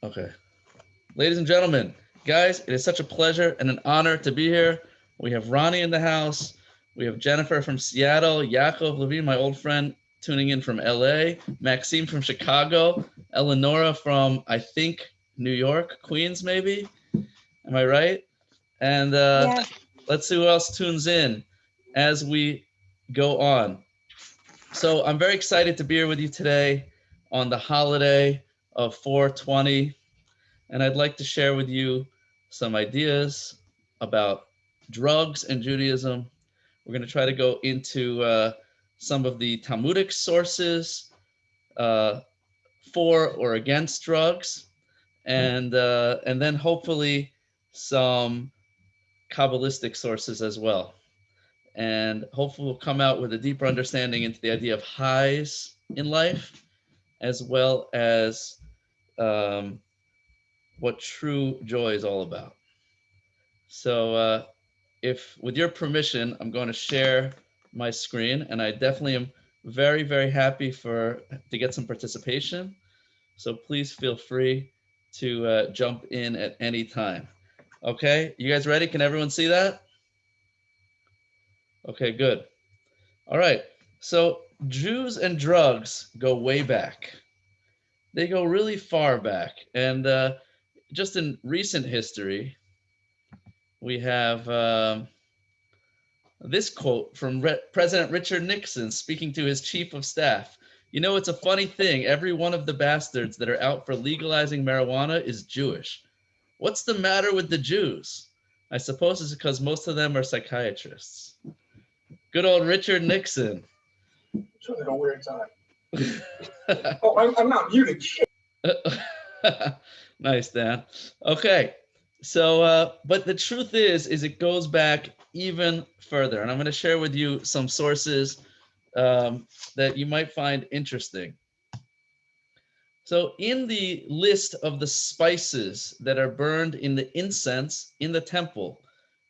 Okay. Ladies and gentlemen, guys, it is such a pleasure and an honor to be here. We have Ronnie in the house. We have Jennifer from Seattle, Yaakov Levine, my old friend, tuning in from LA, Maxime from Chicago, Eleonora from, I think, New York, Queens, maybe. Am I right? And Yes. let's see who else tunes in as we go on. So I'm very excited to be here with you today on the holiday of 420, and I'd like to share with you some ideas about drugs and Judaism. We're going to try to go into some of the Talmudic sources uh, for or against drugs, and then hopefully some Kabbalistic sources as well. And hopefully we'll come out with a deeper understanding into the idea of highs in life, as well as um, what true joy is all about. So, if with your permission, I'm going to share my screen, and I definitely am very, very happy to get some participation. So please feel free to jump in at any time. Okay, you guys ready? Can everyone see that? Okay, good. All right. So Jews and drugs go way back. They go really far back, and just in recent history, we have this quote from President Richard Nixon speaking to his chief of staff. You know, it's a funny thing. Every one of the bastards that are out for legalizing marijuana is Jewish. What's the matter with the Jews? I suppose it's because most of them are psychiatrists. Good old Richard Nixon. It's really a weird time. Oh, I'm not muted. Shit. Nice, Dan. Okay. So, but the truth is it goes back even further. And I'm going to share with you some sources that you might find interesting. So, in the list of the spices that are burned in the incense in the temple,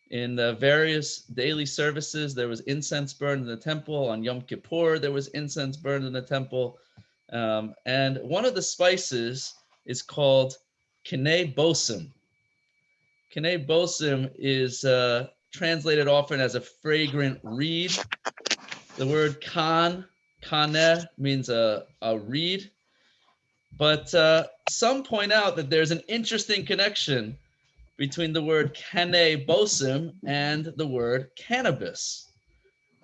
in the various daily services, there was incense burned in the temple. On Yom Kippur, there was incense burned in the temple. And one of the spices is called K'nei Bosim. K'nei Bosim is translated often as a fragrant reed. The word kaneh, means a reed. But some point out that there's an interesting connection between the word K'nei Bosim and the word cannabis,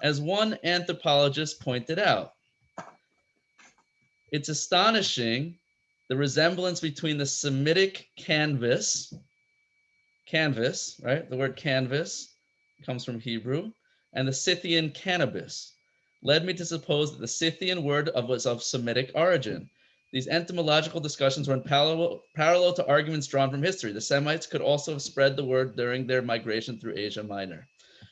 as one anthropologist pointed out. It's astonishing the resemblance between the Semitic canvas, right? The word canvas comes from Hebrew, and the Scythian cannabis led me to suppose that the Scythian word was of Semitic origin. These entomological discussions run parallel to arguments drawn from history. The Semites could also have spread the word during their migration through Asia Minor.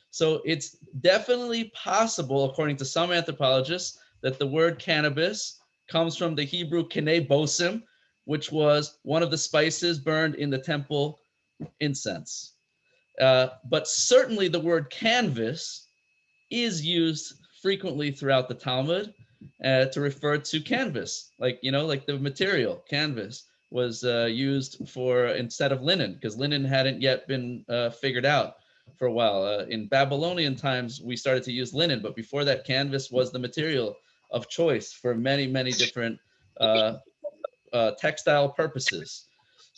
So it's definitely possible, according to some anthropologists, that the word cannabis comes from the Hebrew k'nei bosim, which was one of the spices burned in the temple incense. But certainly the word canvas is used frequently throughout the Talmud to refer to canvas, like the material canvas was used for instead of linen, because linen hadn't yet been figured out for a while. In Babylonian times, we started to use linen, but before that, canvas was the material of choice for many, many different textile purposes.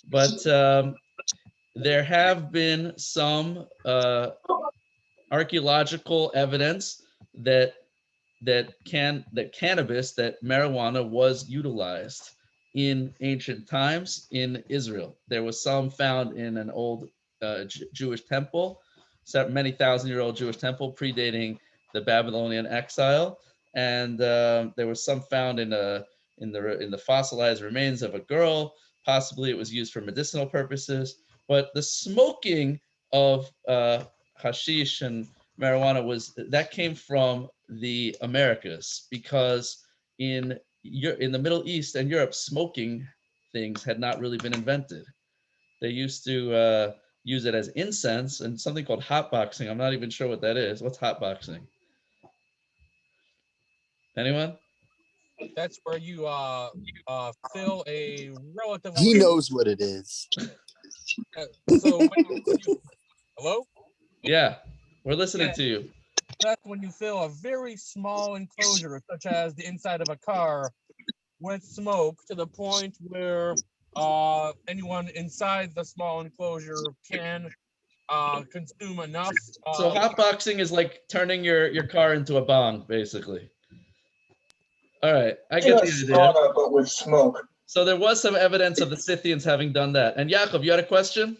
But there have been some archaeological evidence that cannabis, that marijuana was utilized in ancient times in Israel. There was some found in an old Jewish temple, many thousand-year-old Jewish temple predating the Babylonian exile, and there was some found in the fossilized remains of a girl. Possibly it was used for medicinal purposes, but the smoking of hashish and marijuana came from the Americas, because in the Middle East and Europe, smoking things had not really been invented. They used to use it as incense and something called hotboxing. I'm not even sure what that is. What's hotboxing? Anyone? That's where you fill a relatively. He knows what it is. So when you hello, Yeah, we're listening yeah, to you. that's when you fill a very small enclosure, such as the inside of a car, with smoke to the point where anyone inside the small enclosure can consume enough. So hotboxing is like turning your car into a bong, basically. All right, I Imagine get a the idea. sauna, but with smoke. So there was some evidence of the Scythians having done that. And Yaakov, you had a question?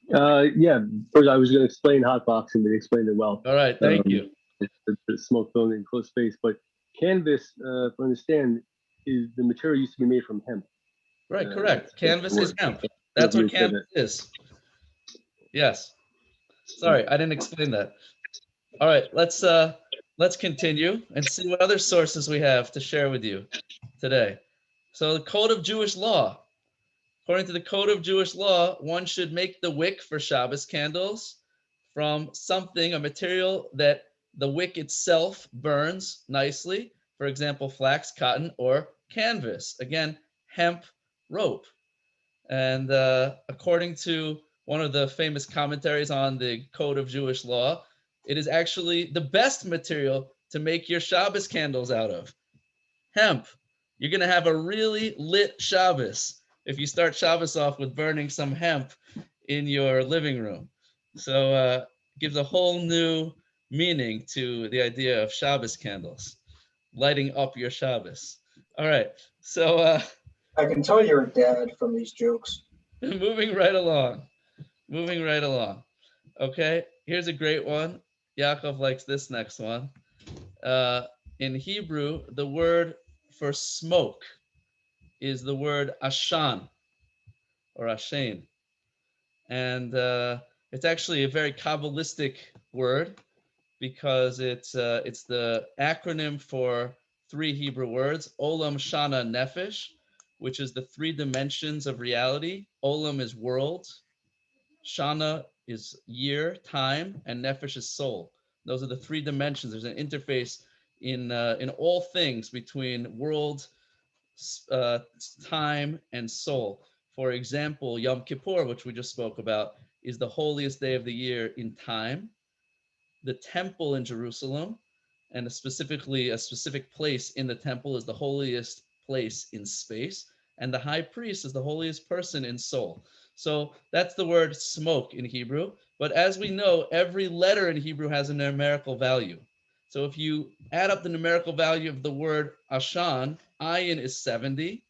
Yeah, first I was going to explain hotboxing, but he explained it well. All right, thank you. The smoke filling in close space, but canvas, if I understand, is the material used to be made from hemp. Right, correct. Canvas is hemp. That's You what had said canvas is. Yes. Sorry, I didn't explain that. All right, let's continue and see what other sources we have to share with you today. So the Code of Jewish Law. According to the Code of Jewish Law, one should make the wick for Shabbos candles from something, a material that the wick itself burns nicely. For example, flax, cotton, or canvas. Again, hemp rope. And according to one of the famous commentaries on the Code of Jewish Law, it is actually the best material to make your Shabbos candles out of. Hemp. You're going to have a really lit Shabbos if you start Shabbos off with burning some hemp in your living room. So gives a whole new meaning to the idea of Shabbos candles, lighting up your Shabbos. All right. So I can tell you're a dad from these jokes. moving right along. Moving right along. Okay, here's a great one. Yaakov likes this next one. In Hebrew, the word for smoke is the word ashan or ashen. And it's actually a very Kabbalistic word because it's the acronym for three Hebrew words, Olam, Shana, Nefesh, which is the three dimensions of reality. Olam is world, Shana is year, time, and Nefesh is soul. Those are the three dimensions. There's an interface in all things between world, uh, time, and soul. For example, Yom Kippur, which we just spoke about, is the holiest day of the year in time. The temple in Jerusalem, and specifically a specific place in the temple, is the holiest place in space, and the high priest is the holiest person in soul. So that's the word smoke in Hebrew. But as we know, every letter in Hebrew has a numerical value. So if you add up the numerical value of the word Ashan, ayin is 70,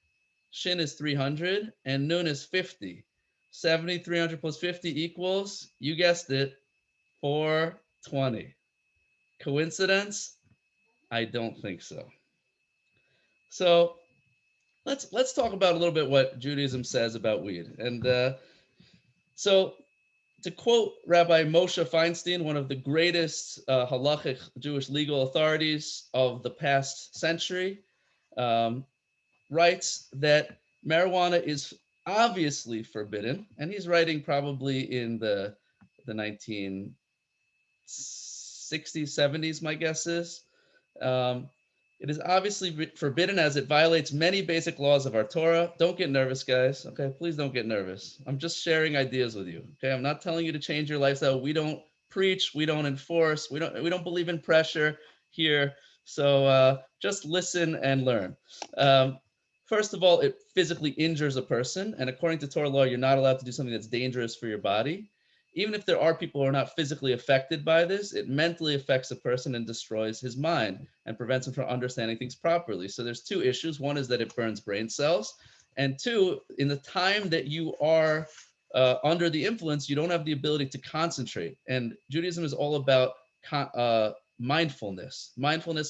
shin is 300, and nun is 50. 70, 300 plus 50 equals, you guessed it, 420. Coincidence? I don't think so. So let's talk about a little bit what Judaism says about weed. And so to quote Rabbi Moshe Feinstein, one of the greatest halachic Jewish legal authorities of the past century, writes that marijuana is obviously forbidden, and he's writing probably in the 1960s, 70s, my guess is. Um, it is obviously forbidden as it violates many basic laws of our Torah. Don't get nervous, guys. Okay, please don't get nervous. I'm just sharing ideas with you. Okay, I'm not telling you to change your lifestyle. We don't preach, we don't enforce, we don't believe in pressure here. So just listen and learn. First of all, it physically injures a person, and according to Torah law, you're not allowed to do something that's dangerous for your body. Even if there are people who are not physically affected by this, it mentally affects a person and destroys his mind and prevents him from understanding things properly. So there's two issues. One is that it burns brain cells. And two, in the time that you are under the influence, you don't have the ability to concentrate. And Judaism is all about mindfulness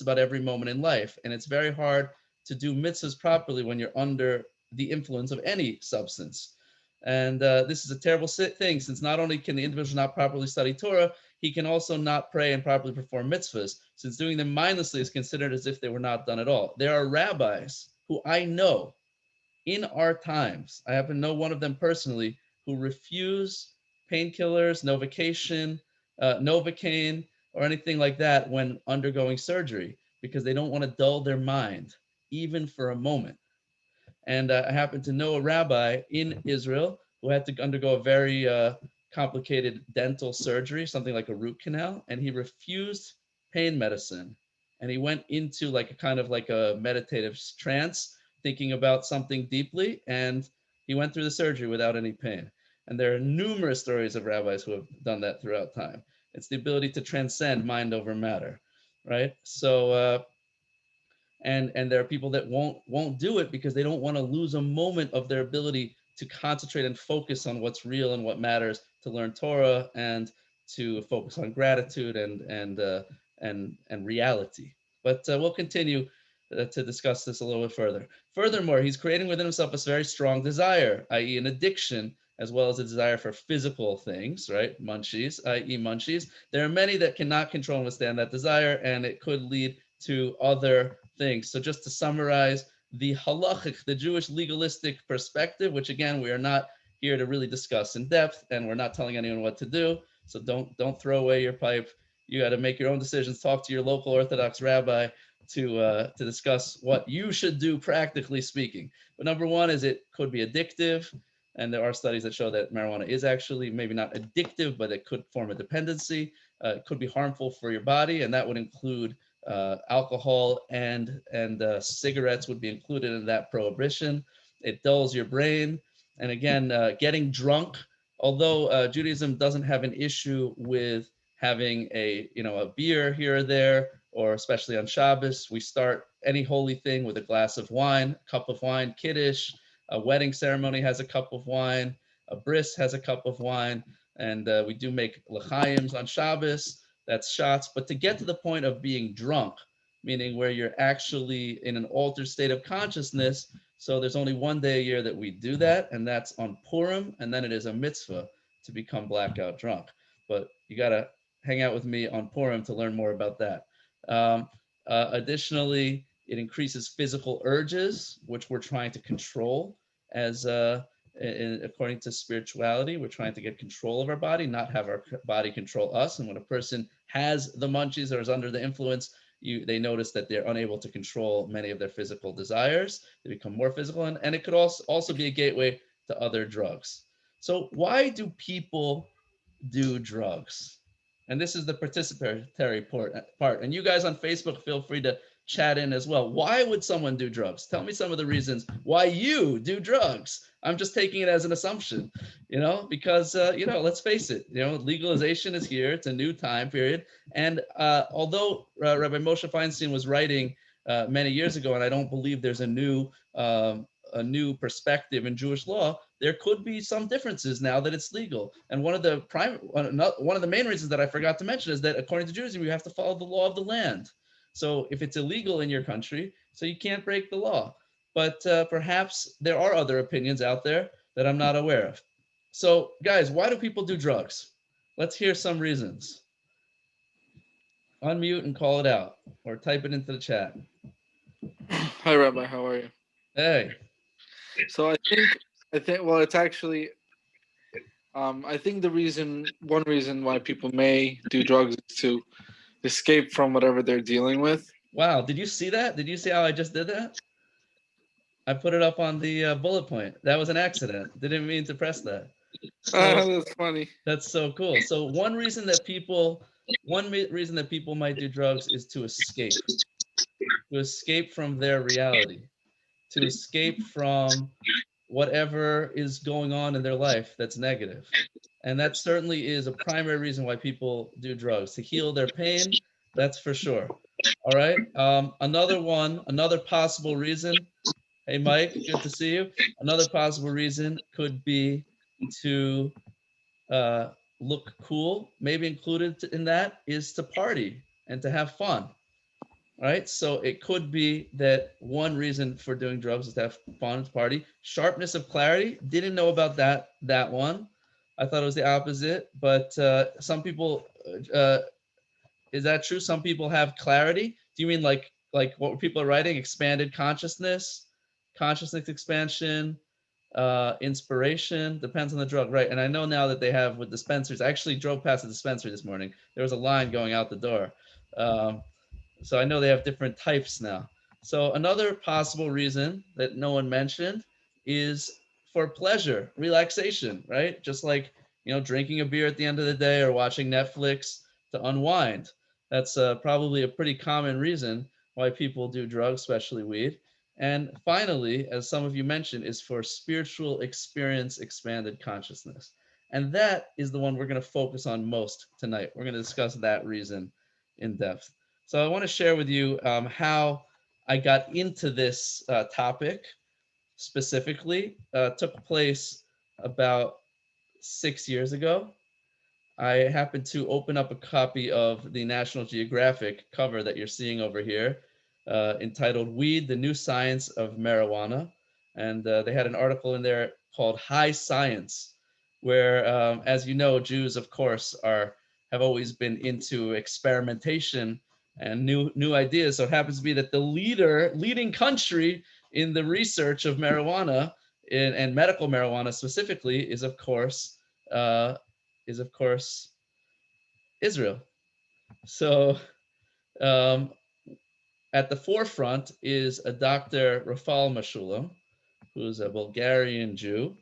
about every moment in life. And it's very hard to do mitzvahs properly when you're under the influence of any substance. And this is a terrible thing, since not only can the individual not properly study Torah, he can also not pray and properly perform mitzvahs, since doing them mindlessly is considered as if they were not done at all. There are rabbis who I know in our times, I happen to know one of them personally, who refuse painkillers, Novocaine, or anything like that when undergoing surgery, because they don't want to dull their mind, even for a moment. And I happen to know a rabbi in Israel who had to undergo a very complicated dental surgery, something like a root canal, and he refused pain medicine. And he went into like a kind of like a meditative trance, thinking about something deeply, and he went through the surgery without any pain. And there are numerous stories of rabbis who have done that throughout time. It's the ability to transcend mind over matter, right? So and there are people that won't do it because they don't want to lose a moment of their ability to concentrate and focus on what's real and what matters, to learn Torah and to focus on gratitude and reality. But we'll continue to discuss this a little bit further. Furthermore, he's creating within himself a very strong desire, i.e., an addiction, as well as a desire for physical things, right? Munchies, i.e., munchies. There are many that cannot control and withstand that desire, and it could lead to other things. So just to summarize, the halachic, the Jewish legalistic perspective, which again, we are not here to really discuss in depth, and we're not telling anyone what to do. So don't throw away your pipe. You got to make your own decisions. Talk to your local Orthodox rabbi to discuss what you should do, practically speaking. But number one is it could be addictive. And there are studies that show that marijuana is actually maybe not addictive, but it could form a dependency. It could be harmful for your body, and that would include alcohol and cigarettes would be included in that prohibition. It dulls your brain, and again, getting drunk. Although Judaism doesn't have an issue with having a beer here or there, or especially on Shabbos, we start any holy thing with a glass of wine, a cup of wine. Kiddush, a wedding ceremony has a cup of wine. A bris has a cup of wine, and we do make l'chaims on Shabbos. That's shots. But to get to the point of being drunk, meaning where you're actually in an altered state of consciousness, so there's only one day a year that we do that, and that's on Purim, and then it is a mitzvah to become blackout drunk. But you got to hang out with me on Purim to learn more about that. Additionally, it increases physical urges, which we're trying to control as according to spirituality. We're trying to get control of our body, not have our body control us. And when a person has the munchies or is under the influence, they notice that they're unable to control many of their physical desires. They become more physical, and it could also be a gateway to other drugs. So why do people do drugs? And this is the participatory part. And you guys on Facebook, feel free to chat in as well. Why would someone do drugs? Tell me some of the reasons why you do drugs. I'm just taking it as an assumption, because, let's face it, legalization is here. It's a new time period. And although Rabbi Moshe Feinstein was writing many years ago, and I don't believe there's a new perspective in Jewish law, there could be some differences now that it's legal. And one of the main reasons that I forgot to mention is that according to Judaism, you have to follow the law of the land. So if it's illegal in your country, so you can't break the law. But perhaps there are other opinions out there that I'm not aware of. So guys, why do people do drugs? Let's hear some reasons. Unmute and call it out, or type it into the chat. Hi, Rabbi. How are you? Hey. So I think. Well, it's actually. I think one reason why people may do drugs is to escape from whatever they're dealing with. Wow, did you see that? Did you see how I just did that? I put it up on the bullet point. That was an accident. Didn't mean to press that. So, That's funny. That's so cool. So one reason that people might do drugs is to escape from their reality, to escape from whatever is going on in their life that's negative. And that certainly is a primary reason why people do drugs, to heal their pain. That's for sure. All right. Another possible reason. Hey, Mike, good to see you. Another possible reason could be to look cool. Maybe included in that is to party and to have fun. Right? So it could be that one reason for doing drugs is to have fun, to party. Sharpness of clarity. Didn't know about that one. I thought it was the opposite. But some people, is that true? Some people have clarity. Do you mean like what people are writing? Expanded consciousness expansion, inspiration, depends on the drug, right? And I know now that they have with dispensaries. I actually drove past the dispensary this morning. There was a line going out the door. So I know they have different types now. So another possible reason that no one mentioned is for pleasure, relaxation, right? Just like, drinking a beer at the end of the day or watching Netflix to unwind. That's probably a pretty common reason why people do drugs, especially weed. And finally, as some of you mentioned, is for spiritual experience, expanded consciousness. And that is the one we're going to focus on most tonight. We're going to discuss that reason in depth. So I want to share with you how I got into this topic specifically. Took place about 6 years ago. I happened to open up a copy of the National Geographic cover that you're seeing over here, entitled Weed, the New Science of Marijuana. And they had an article in there called High Science, where, as you know, Jews, of course, have always been into experimentation and new ideas. So it happens to be that the leading country in the research of marijuana and medical marijuana specifically uh, is of course Israel. So um, at the forefront is a Dr. Rafal Meshulam, who's a Bulgarian Jew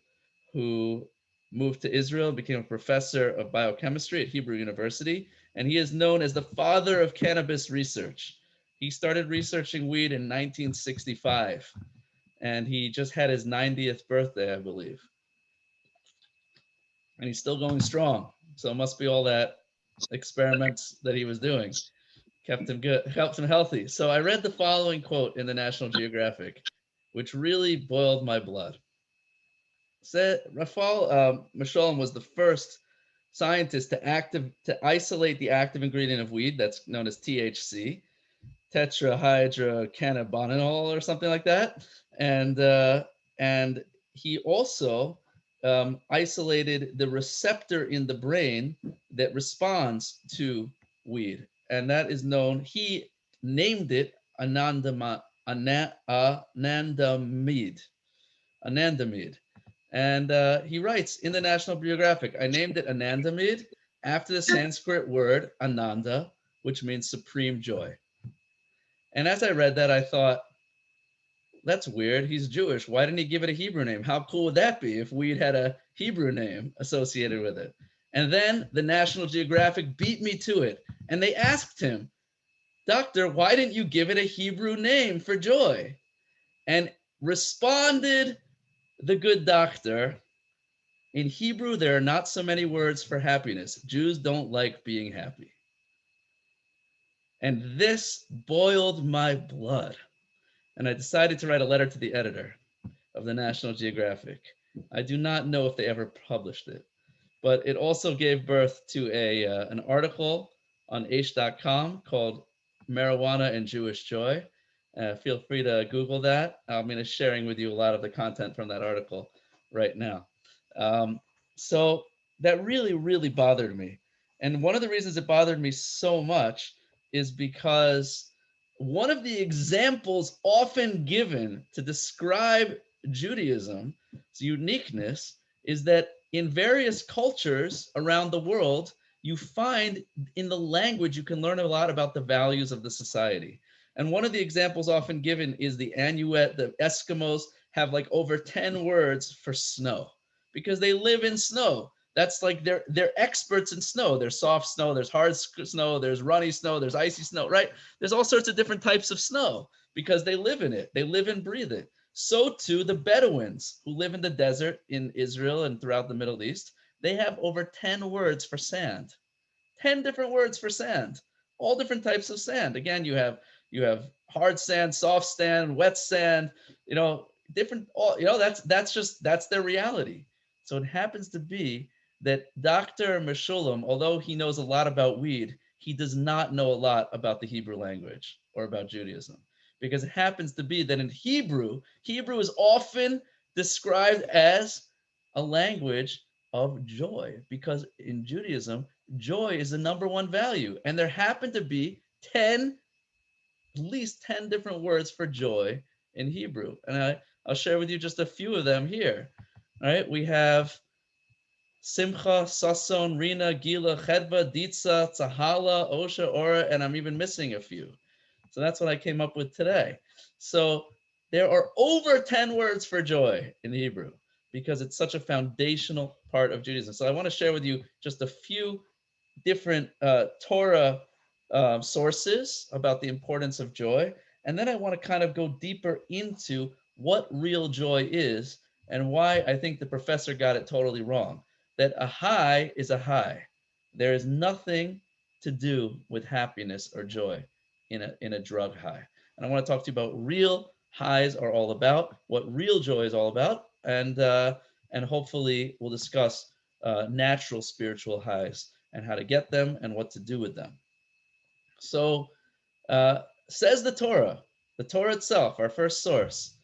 who moved to Israel, became a professor of biochemistry at Hebrew University, and he is known as the father of cannabis research. He started researching weed in 1965, and he just had his 90th birthday, I believe. And he's still going strong. So it must be all that experiments that he was doing kept him good, helped him healthy. So I read the following quote in the National Geographic, which really boiled my blood. Said Rafal Meshulam was the first scientist to isolate the active ingredient of weed that's known as THC, tetrahydrocannabinol or something like that, and he also isolated the receptor in the brain that responds to weed, and that is known. He named it anandamide. And he writes in the National Geographic, I named it anandamide after the Sanskrit word ananda, which means supreme joy. And as I read that, I thought, that's weird. He's Jewish. Why didn't he give it a Hebrew name? How cool would that be if we'd had a Hebrew name associated with it? And then the National Geographic beat me to it. And they asked him, Doctor, why didn't you give it a Hebrew name for joy? And responded the good doctor, in Hebrew, there are not so many words for happiness. Jews don't like being happy. And this boiled my blood. And I decided to write a letter to the editor of the National Geographic. I do not know if they ever published it, but it also gave birth to an article on Aish.com called Marijuana and Jewish Joy. Feel free to Google that. I'm going to sharing with you a lot of the content from that article right now. So that really, really bothered me. And one of the reasons it bothered me so much is because one of the examples often given to describe Judaism's uniqueness is that in various cultures around the world, you find in the language, you can learn a lot about the values of the society. And one of the examples often given is the Inuit. The Eskimos have like over 10 words for snow because they live in snow. That's like they're experts in snow. There's soft snow, there's hard snow, there's runny snow, there's icy snow, right? There's all sorts of different types of snow because they live in it. They live and breathe it. So too the Bedouins who live in the desert in Israel and throughout the Middle East, they have over 10 words for sand. 10 different words for sand. All different types of sand. Again, you have hard sand, soft sand, wet sand, different that's their reality. So it happens to be that Dr. Meshulam, although he knows a lot about weed, he does not know a lot about the Hebrew language or about Judaism, because it happens to be that in Hebrew is often described as a language of joy, because in Judaism, joy is the number one value. And there happen to be at least 10 different words for joy in Hebrew. And I'll share with you just a few of them here. All right, we have Simcha, Sason, Rina, Gila, Chedva, Ditza, Tzahala, Osha, Ora, and I'm even missing a few. So that's what I came up with today. So there are over 10 words for joy in Hebrew because it's such a foundational part of Judaism. So I want to share with you just a few different Torah sources about the importance of joy. And then I want to kind of go deeper into what real joy is and why I think the professor got it totally wrong. That a high is a high. There is nothing to do with happiness or joy in a drug high. And I want to talk to you about real highs are all about, what real joy is all about, and hopefully we'll discuss natural spiritual highs and how to get them and what to do with them. So, says the Torah itself, our first source,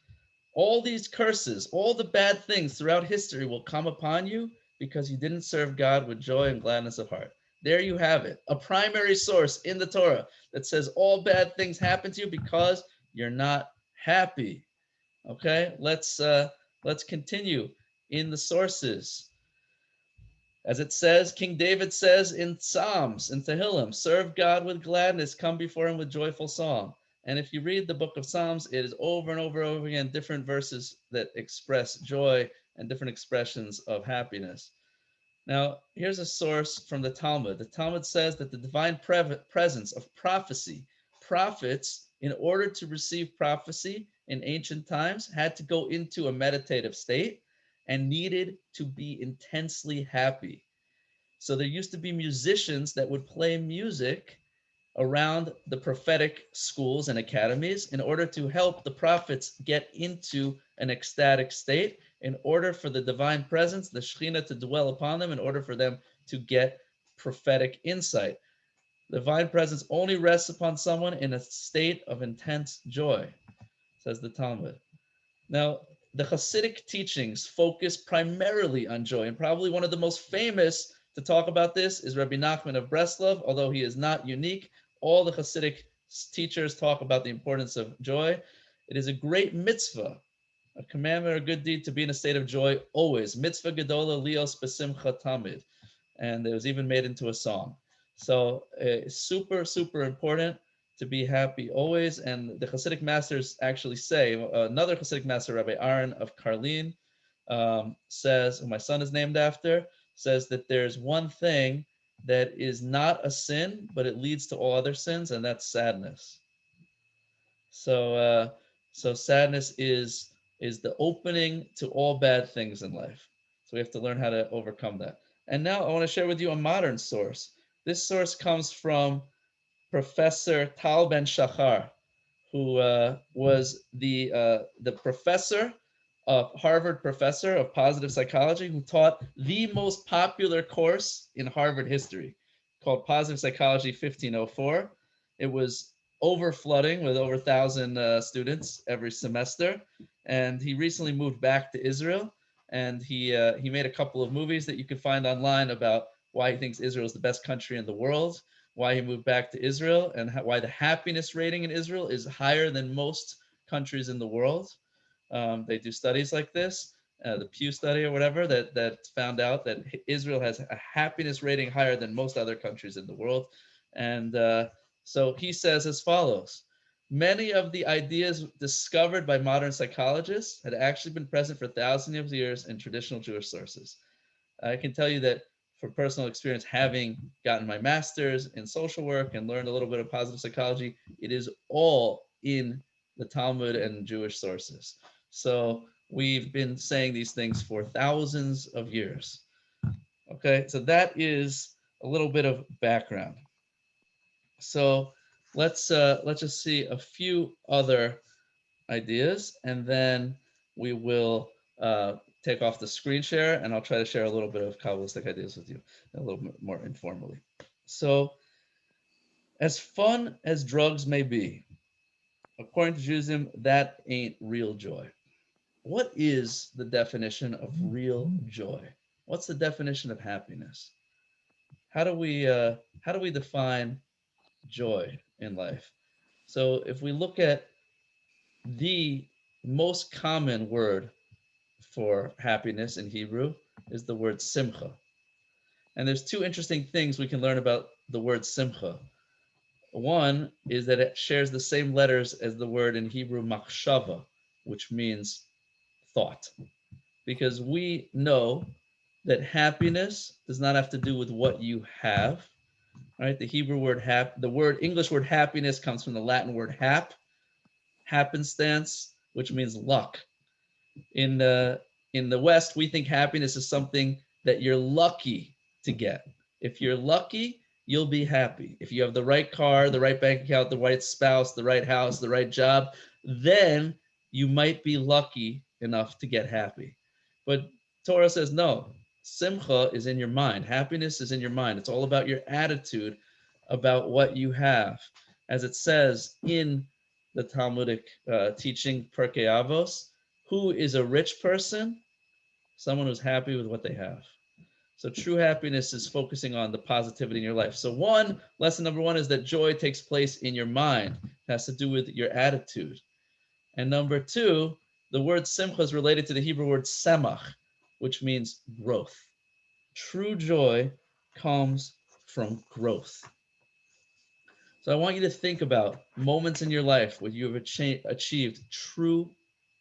all these curses, all the bad things throughout history will come upon you because you didn't serve God with joy and gladness of heart. There you have it, a primary source in the Torah that says all bad things happen to you because you're not happy. Okay, let's continue in the sources. As it says, King David says in Psalms, in Tehillim, serve God with gladness, come before him with joyful song. And if you read the book of Psalms, it is over and over and over again, different verses that express joy and different expressions of happiness. Now, here's a source from the Talmud. The Talmud says that the divine presence of prophecy, prophets, in order to receive prophecy in ancient times, had to go into a meditative state and needed to be intensely happy. So there used to be musicians that would play music around the prophetic schools and academies in order to help the prophets get into an ecstatic state, in order for the divine presence, the Shekhinah, to dwell upon them, in order for them to get prophetic insight. The divine presence only rests upon someone in a state of intense joy, says the Talmud. Now, the Hasidic teachings focus primarily on joy, and probably one of the most famous to talk about this is Rabbi Nachman of Breslov, although he is not unique. All the Hasidic teachers talk about the importance of joy. It is a great mitzvah, a commandment or a good deed to be in a state of joy always. Mitzvah gedola lios besimcha tamid. And it was even made into a song. So super, super important to be happy always. And the Hasidic masters actually say, another Hasidic master, Rabbi Aaron of Karlin, says, who my son is named after, says that there's one thing that is not a sin, but it leads to all other sins, and that's sadness. So sadness is the opening to all bad things in life. So we have to learn how to overcome that. And now I want to share with you a modern source. This source comes from Professor Tal Ben Shachar, who was the professor of Harvard professor of positive psychology, who taught the most popular course in Harvard history called Positive Psychology 1504. It was over flooding with over 1,000 students every semester. And he recently moved back to Israel. And he made a couple of movies that you can find online about why he thinks Israel is the best country in the world, why he moved back to Israel, and why the happiness rating in Israel is higher than most countries in the world. They do studies like this, the Pew study or whatever, that found out that Israel has a happiness rating higher than most other countries in the world. And so he says as follows: many of the ideas discovered by modern psychologists had actually been present for thousands of years in traditional Jewish sources. I can tell you that for personal experience, having gotten my master's in social work and learned a little bit of positive psychology, it is all in the Talmud and Jewish sources. So we've been saying these things for thousands of years. Okay, so that is a little bit of background. So let's just see a few other ideas, and then we will take off the screen share, and I'll try to share a little bit of Kabbalistic ideas with you a little bit more informally. So, as fun as drugs may be, according to Judaism, that ain't real joy. What is the definition of real joy? What's the definition of happiness? How do we define joy in life? So if we look at the most common word for happiness in Hebrew is the word simcha. And there's two interesting things we can learn about the word simcha. One is that it shares the same letters as the word in Hebrew machshava, which means thought. Because we know that happiness does not have to do with what you have, right? The Hebrew word English word happiness comes from the Latin word happenstance, which means luck. In the West, we think happiness is something that you're lucky to get. If you're lucky, you'll be happy. If you have the right car, the right bank account, the right spouse, the right house, the right job, then you might be lucky enough to get happy. But Torah says no. Simcha is in your mind. Happiness is in your mind. It's all about your attitude about what you have. As it says in the Talmudic teaching, Pirkei Avos, who is a rich person? Someone who's happy with what they have. So true happiness is focusing on the positivity in your life. So lesson number one is that joy takes place in your mind. It has to do with your attitude. And number two, the word simcha is related to the Hebrew word semach, which means growth. True joy comes from growth. So I want you to think about moments in your life where you have achieved true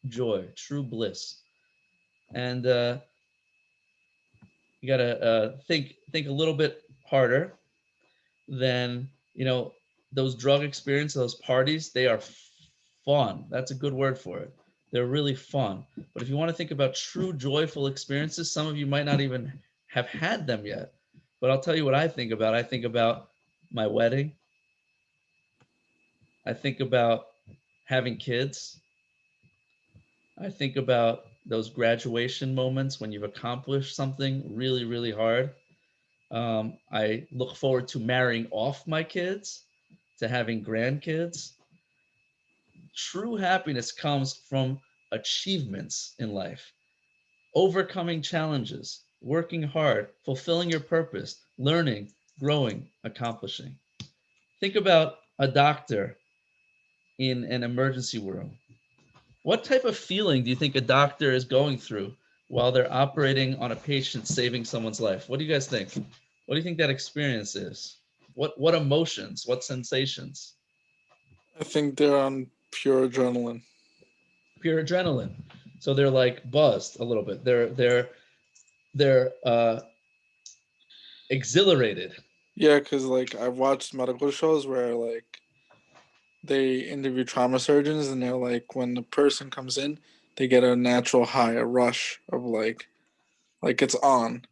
joy, true bliss. And you got to think a little bit harder than, those drug experiences, those parties. They are fun. That's a good word for it. They're really fun. But if you want to think about true joyful experiences, some of you might not even have had them yet. But I'll tell you what I think about. I think about my wedding. I think about having kids. I think about those graduation moments when you've accomplished something really, really hard. I look forward to marrying off my kids, to having grandkids. True happiness comes from achievements in life, overcoming challenges, working hard, fulfilling your purpose, learning, growing, accomplishing. Think about a doctor in an emergency room. What type of feeling do you think a doctor is going through while they're operating on a patient, saving someone's life? What do you guys think? What do you think that experience is? What emotions? What sensations? I think they're on pure adrenaline. Pure adrenaline. So they're like buzzed a little bit. They're exhilarated. Yeah, because like I've watched medical shows where like they interview trauma surgeons and they're like when the person comes in, they get a natural high, a rush of like it's on.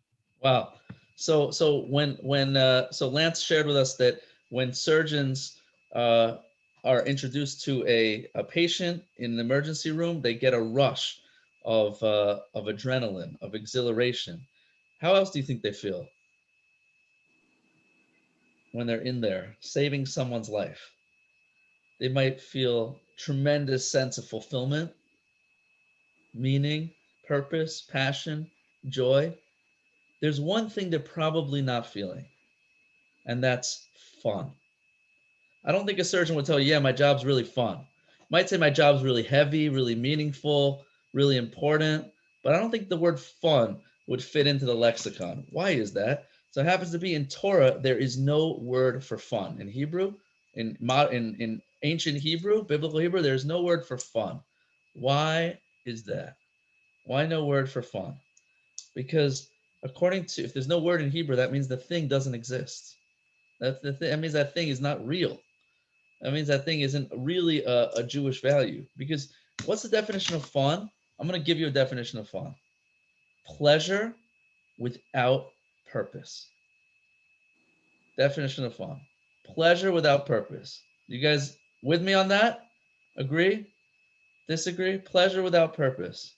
Wow. So Lance shared with us that when surgeons are introduced to a patient in the emergency room, they get a rush of adrenaline, of exhilaration. How else do you think they feel when they're in there saving someone's life? They might feel tremendous sense of fulfillment, meaning, purpose, passion, joy. There's one thing they're probably not feeling, and that's fun. I don't think a surgeon would tell you, yeah, my job's really fun. Might say my job's really heavy, really meaningful, really important, but I don't think the word fun would fit into the lexicon. Why is that? So it happens to be in Torah, there is no word for fun. In Hebrew, in ancient Hebrew, biblical Hebrew, there's no word for fun. Why is that? Why no word for fun? Because if there's no word in Hebrew, that means the thing doesn't exist. That means that thing is not real. That means that thing isn't really a Jewish value. Because what's the definition of fun? I'm going to give you a definition of fun. Pleasure without purpose. Definition of fun. Pleasure without purpose. You guys with me on that? Agree? Disagree? Pleasure without purpose.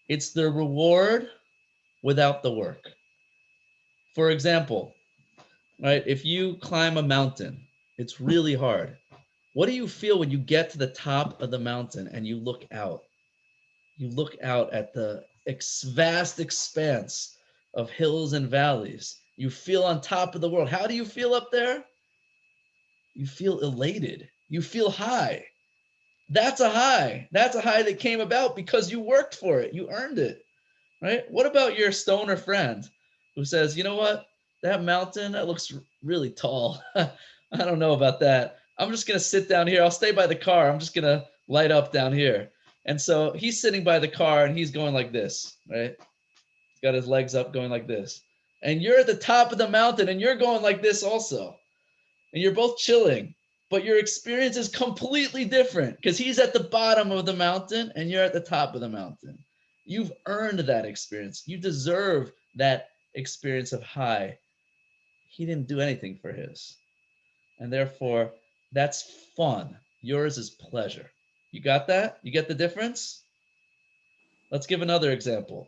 It's the reward without the work. For example, right, if you climb a mountain, it's really hard. What do you feel when you get to the top of the mountain and you look out? You look out at the vast expanse of hills and valleys. You feel on top of the world. How do you feel up there? You feel elated. You feel high. That's a high. That's a high that came about because you worked for it. You earned it, right? What about your stoner friend who says, you know what? That mountain, that looks really tall. I don't know about that. I'm just going to sit down here. I'll stay by the car. I'm just going to light up down here. And so he's sitting by the car and he's going like this, right? He's got his legs up going like this. And you're at the top of the mountain and you're going like this also. And you're both chilling, but your experience is completely different because he's at the bottom of the mountain and you're at the top of the mountain. You've earned that experience. You deserve that experience of high. He didn't do anything for his. And therefore, that's fun. Yours is pleasure. You got that? You get the difference? Let's give another example.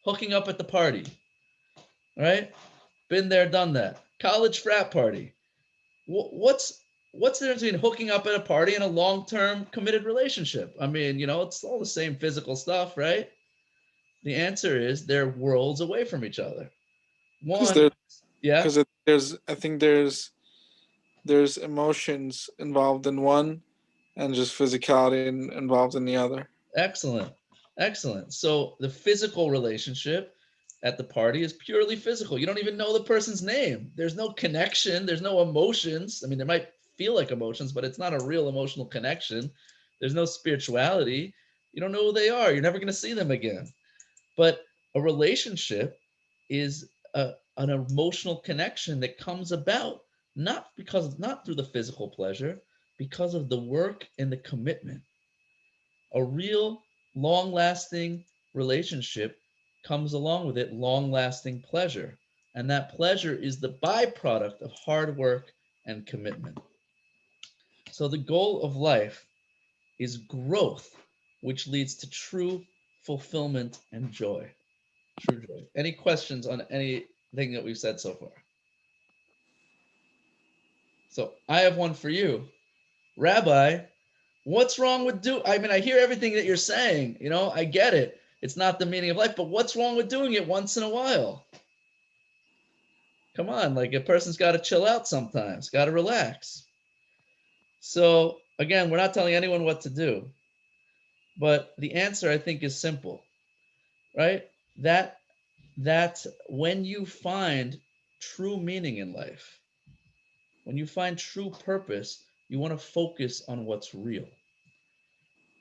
Hooking up at the party, right? Been there, done that. College frat party. What's the difference between hooking up at a party and a long-term committed relationship? I mean, it's all the same physical stuff, right? The answer is they're worlds away from each other. One, yeah. Because I think there's emotions involved in one, and just physicality involved in the other. Excellent. So the physical relationship at the party is purely physical. You don't even know the person's name. There's no connection. There's no emotions. I mean, there might feel like emotions, but it's not a real emotional connection. There's no spirituality. You don't know who they are. You're never going to see them again. But a relationship is an emotional connection that comes about not through the physical pleasure, because of the work and the commitment. A real long-lasting relationship comes along with it long-lasting pleasure. And that pleasure is the byproduct of hard work and commitment. So the goal of life is growth, which leads to true fulfillment and joy. True joy. Any questions on anything that we've said so far? So I have one for you. Rabbi, what's wrong with I hear everything that you're saying, I get it. It's not the meaning of life, but what's wrong with doing it once in a while? Come on, like a person's got to chill out sometimes, got to relax. So again, we're not telling anyone what to do, but the answer I think is simple, right? That when you find true meaning in life, when you find true purpose, you want to focus on what's real.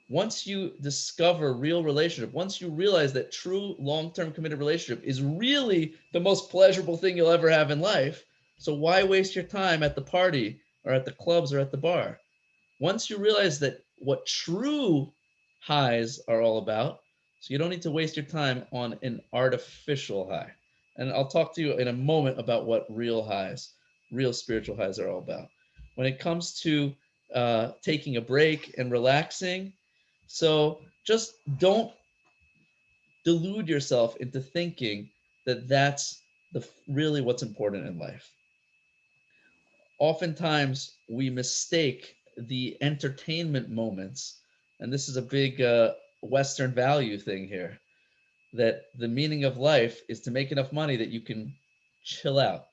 Once you discover real relationship, once you realize that true long-term committed relationship is really the most pleasurable thing you'll ever have in life, so why waste your time at the party or at the clubs or at the bar? Once you realize that what true highs are all about, so you don't need to waste your time on an artificial high. And I'll talk to you in a moment about what real highs, real spiritual highs are all about. When it comes to taking a break and relaxing, so just don't delude yourself into thinking that that's really what's important in life. Oftentimes we mistake the entertainment moments, and this is a big Western value thing here, that the meaning of life is to make enough money that you can chill out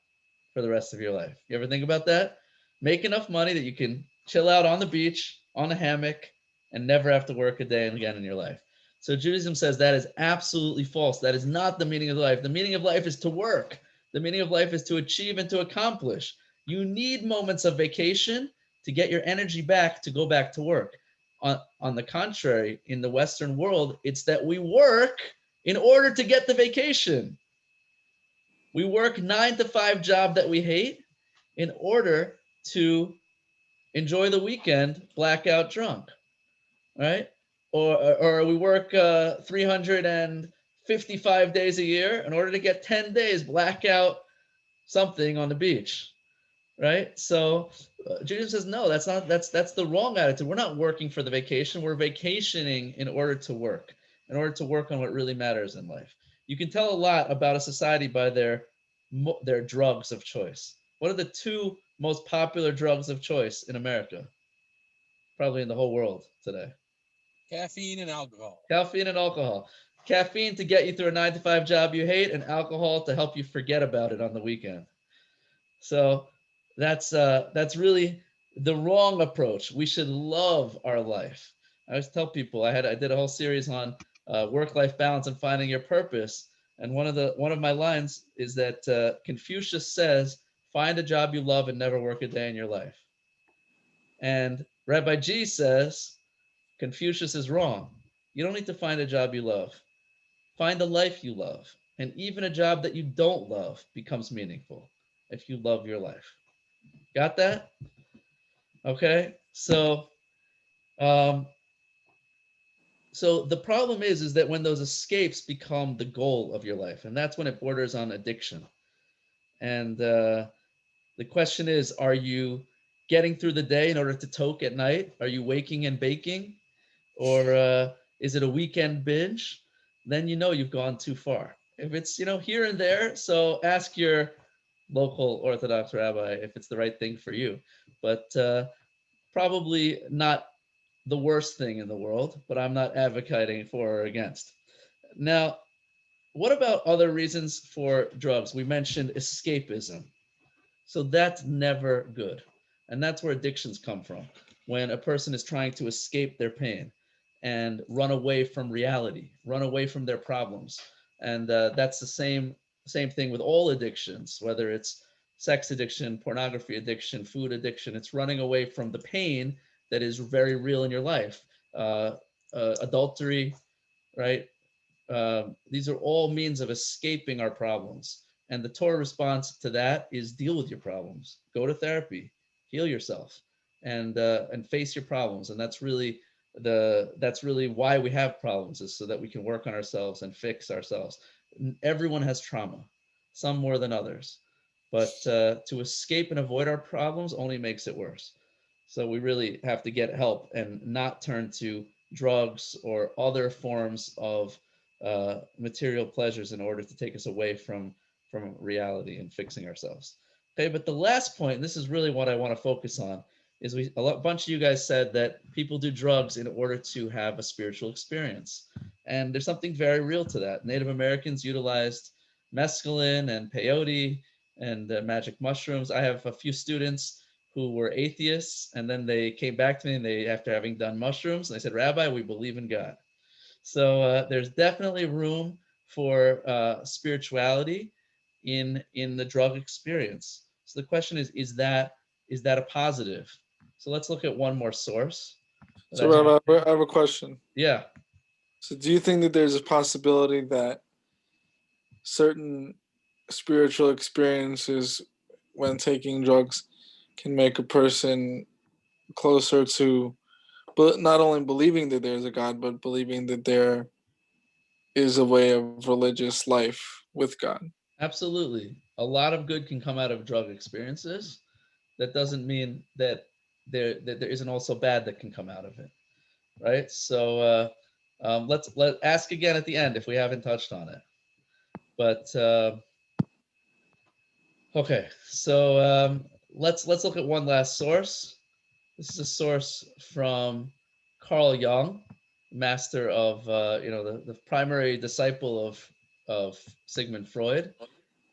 for the rest of your life. You ever think about that? Make enough money that you can chill out on the beach, on a hammock, and never have to work a day again in your life. So Judaism says that is absolutely false. That is not the meaning of life. The meaning of life is to work. The meaning of life is to achieve and to accomplish. You need moments of vacation to get your energy back to go back to work. On the contrary, in the Western world, it's that we work in order to get the vacation. We work 9-to-5 job that we hate in order to enjoy the weekend blackout drunk, right? Or we work 355 days a year in order to get 10 days blackout something on the beach, right? So Judaism says no, that's the wrong attitude. We're not working for the vacation. We're vacationing in order to work on what really matters in life. You can tell a lot about a society by their drugs of choice. What are the two most popular drugs of choice in America? Probably in the whole world today. Caffeine and alcohol. Caffeine and alcohol. Caffeine to get you through a 9-to-5 job you hate, and alcohol to help you forget about it on the weekend. So that's really the wrong approach. We should love our life. I always tell people, I did a whole series on work-life balance and finding your purpose. And one of my lines is that Confucius says, find a job you love and never work a day in your life. And Rabbi G says, Confucius is wrong. You don't need to find a job you love. Find a life you love. And even a job that you don't love becomes meaningful if you love your life. Got that? Okay. Um, so the problem is that when those escapes become the goal of your life, and that's when it borders on addiction. And the question is, are you getting through the day in order to toke at night? Are you waking and baking? Or is it a weekend binge? Then you know you've gone too far. If it's, here and there, so ask your local Orthodox rabbi if it's the right thing for you. But probably not the worst thing in the world, but I'm not advocating for or against. Now, what about other reasons for drugs? We mentioned escapism. So that's never good. And that's where addictions come from. When a person is trying to escape their pain and run away from reality, run away from their problems. And that's the same thing with all addictions, whether it's sex addiction, pornography addiction, food addiction. It's running away from the pain that is very real in your life. Adultery, right? These are all means of escaping our problems. And the Torah response to that is deal with your problems, go to therapy, heal yourself, and face your problems. And that's really why we have problems, is so that we can work on ourselves and fix ourselves. Everyone has trauma, some more than others, but to escape and avoid our problems only makes it worse. So we really have to get help and not turn to drugs or other forms of material pleasures in order to take us away from reality and fixing ourselves. Okay, but the last point, and this is really what I want to focus on, is bunch of you guys said that people do drugs in order to have a spiritual experience, and there's something very real to that. Native Americans utilized mescaline and peyote and magic mushrooms. I have a few students who were atheists, and then they came back to me, and after having done mushrooms, and they said, Rabbi, we believe in God. So there's definitely room for spirituality in the drug experience. So the question is that a positive? So let's look at one more source. So, Rabbi, I have a question. Yeah. So, do you think that there's a possibility that certain spiritual experiences when taking drugs can make a person closer to, but not only believing that there's a God, but believing that there is a way of religious life with God? Absolutely. A lot of good can come out of drug experiences. That doesn't mean that there isn't also bad that can come out of it, right? So let's ask again at the end if we haven't touched on it. But okay, so let's look at one last source. This is a source from Carl Jung, master of the primary disciple of Sigmund Freud,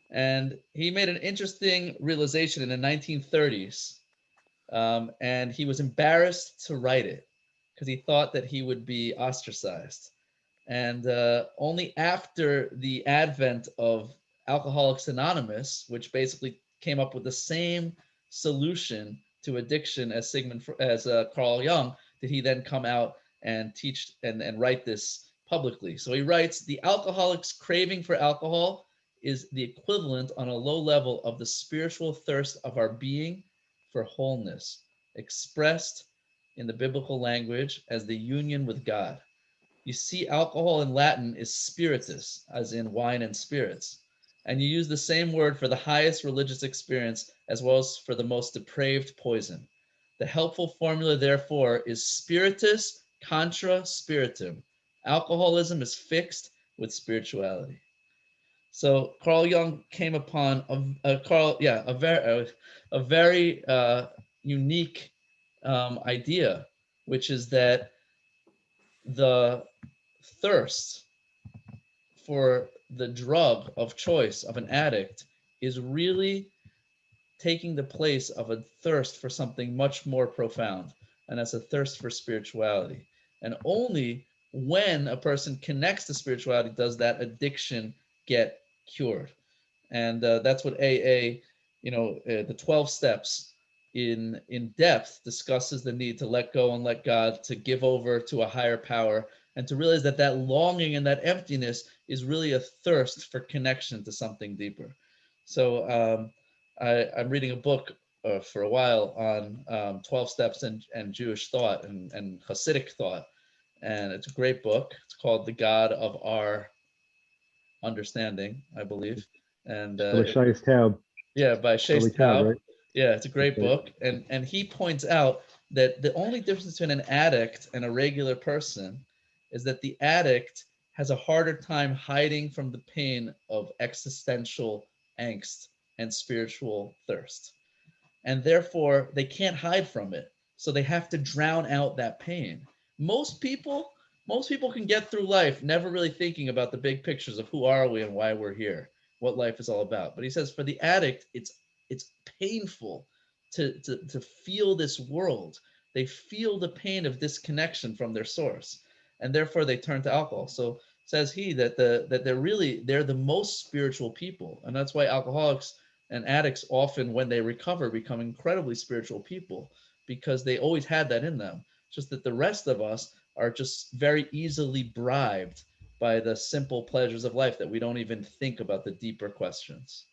and he made an interesting realization in the 1930s, and he was embarrassed to write it because he thought that he would be ostracized. And only after the advent of Alcoholics Anonymous, which basically came up with the same solution to addiction as Carl Jung, did he then come out and teach and write this publicly. So he writes, the alcoholic's craving for alcohol is the equivalent on a low level of the spiritual thirst of our being for wholeness, expressed in the biblical language as the union with God. You see, alcohol in Latin is spiritus, as in wine and spirits. And you use the same word for the highest religious experience as well as for the most depraved poison. The helpful formula, therefore, is spiritus contra spiritum. Alcoholism is fixed with spirituality. So Carl Jung came upon a very unique idea, which is that the thirst for the drug of choice of an addict is really taking the place of a thirst for something much more profound, and that's a thirst for spirituality. And only when a person connects to spirituality does that addiction get cured. And that's what AA the 12 steps in depth discusses the need to let go and let God, to give over to a higher power, and to realize that that longing and that emptiness is really a thirst for connection to something deeper. So I'm reading a book for a while on 12 steps and Jewish thought and Hasidic thought, and it's a great book. It's called The God of Our Understanding, I believe, and Shai's Taub. yeah, by Charlie Shais Taub, Taub. right? Yeah, it's a great Okay. book, and he points out that the only difference between an addict and a regular person is that the addict has a harder time hiding from the pain of existential angst and spiritual thirst, and therefore they can't hide from it, so they have to drown out that pain. Most people most people can get through life never really thinking about the big pictures of who are we and why we're here, what life is all about. But he says for the addict, it's painful to feel this world. They feel the pain of disconnection from their source, and therefore they turn to alcohol. So says he that they're the most spiritual people, and that's why alcoholics and addicts often, when they recover, become incredibly spiritual people, because they always had that in them. Just that the rest of us are just very easily bribed by the simple pleasures of life, that we don't even think about the deeper questions.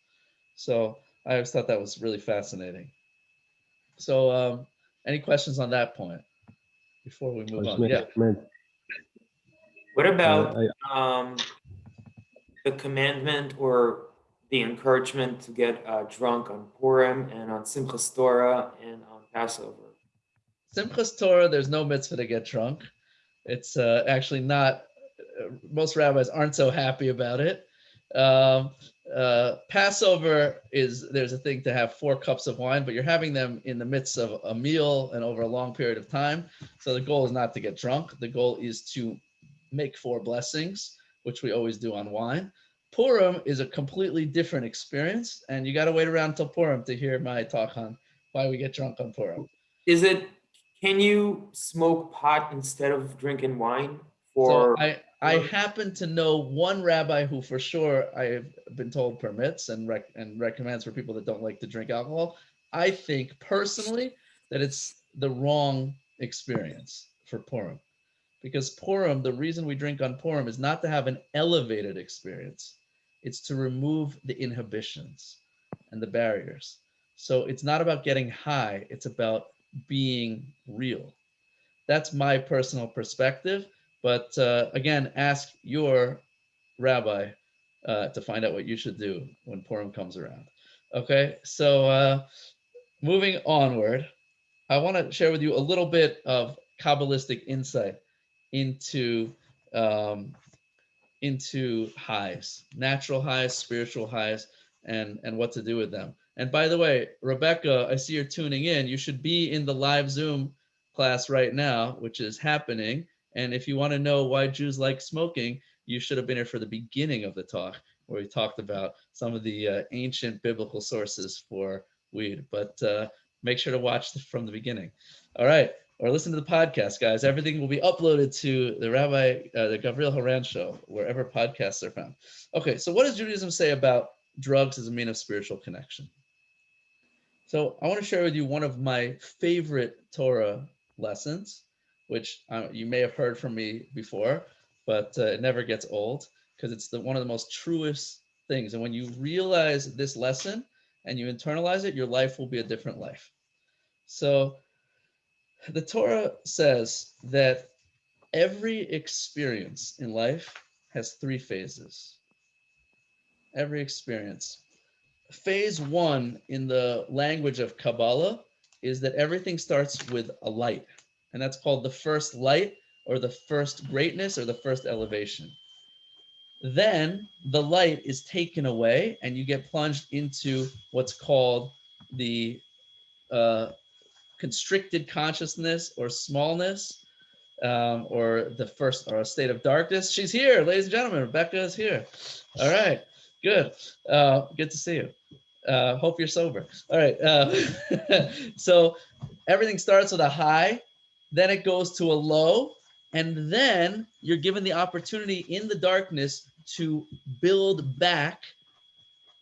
So I always thought that was really fascinating. So any questions on that point before we I move just on? made Yeah. a comment. What about I the commandment or the encouragement to get drunk on Purim and on Simchas Torah and on Passover? Simchas Torah, there's no mitzvah to get drunk. It's actually not. Most rabbis aren't so happy about it. Um, Passover is, there's a thing to have 4 cups of wine, but you're having them in the midst of a meal and over a long period of time. So the goal is not to get drunk. The goal is to make 4 blessings, which we always do on wine. Purim is a completely different experience, and you got to wait around till Purim to hear my talk on why we get drunk on Purim. Is it, can you smoke pot instead of drinking wine So for? I happen to know one rabbi who, for sure, I have been told permits and recommends for people that don't like to drink alcohol. I think personally that it's the wrong experience for Purim, because Purim, the reason we drink on Purim is not to have an elevated experience. It's to remove the inhibitions and the barriers. So it's not about getting high. It's about being real. That's my personal perspective. But again, ask your rabbi to find out what you should do when Purim comes around. Okay, so moving onward, I want to share with you a little bit of Kabbalistic insight into um, into highs, natural highs, spiritual highs, and what to do with them. And by the way, Rebecca, I see you're tuning in. You should be in the live Zoom class right now, which is happening. And if you want to know why Jews like smoking, you should have been here for the beginning of the talk, where we talked about some of the ancient biblical sources for weed. But make sure to watch from the beginning. All right, or listen to the podcast, guys. Everything will be uploaded to the the Gabriel Haran show, wherever podcasts are found. Okay, so what does Judaism say about drugs as a means of spiritual connection? So I want to share with you one of my favorite Torah lessons, which you may have heard from me before, but it never gets old, because it's one of the most truest things. And when you realize this lesson and you internalize it, your life will be a different life. So the Torah says that every experience in life has 3 phases. Every experience. Phase 1 in the language of Kabbalah is that everything starts with a light, and that's called the first light, or the first greatness, or the first elevation. Then the light is taken away, and you get plunged into what's called the constricted consciousness, or smallness, or the first, or a state of darkness. She's here, ladies and gentlemen. Rebecca is here. All right, good. Good to see you. Hope you're sober. All right. So everything starts with a high, then it goes to a low, and then you're given the opportunity in the darkness to build back